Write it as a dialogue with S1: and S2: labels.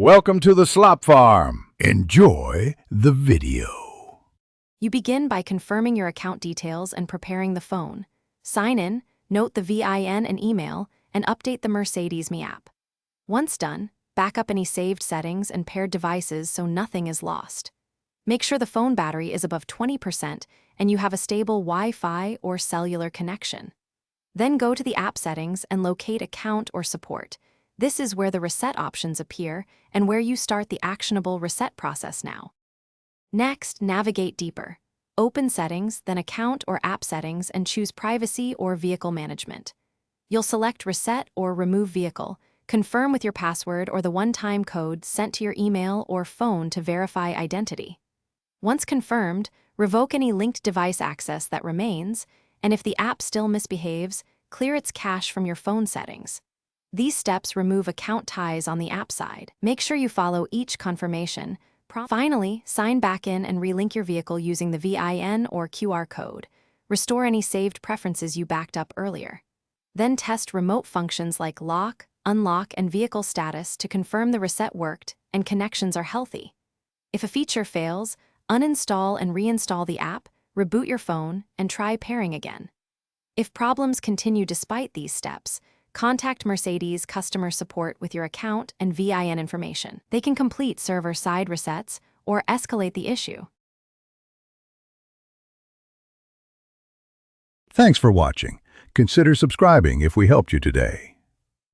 S1: Welcome to the Slop Farm. Enjoy the video.
S2: You begin by confirming your account details and preparing the phone. Sign in, note the VIN and email, and update the Mercedes-Me app. Once done, back up any saved settings and paired devices so nothing is lost. Make sure the phone battery is above 20% and you have a stable Wi-Fi or cellular connection. Then go to the app settings and locate Account or Support. This is where the reset options appear and where you start the actionable reset process now. Next, navigate deeper. Open Settings, then Account or App Settings and choose Privacy or Vehicle Management. You'll select Reset or Remove Vehicle, confirm with your password or the one-time code sent to your email or phone to verify identity. Once confirmed, revoke any linked device access that remains, and if the app still misbehaves, clear its cache from your phone settings. These steps remove account ties on the app side. Make sure you follow each confirmation. Finally, sign back in and relink your vehicle using the VIN or QR code. Restore any saved preferences you backed up earlier. Then test remote functions like lock, unlock, and vehicle status to confirm the reset worked and connections are healthy. If a feature fails, uninstall and reinstall the app, reboot your phone, and try pairing again. If problems continue despite these steps, contact Mercedes customer support with your account and VIN information. They can complete server-side resets or escalate the issue.
S1: Thanks for watching. Consider subscribing if we helped you today.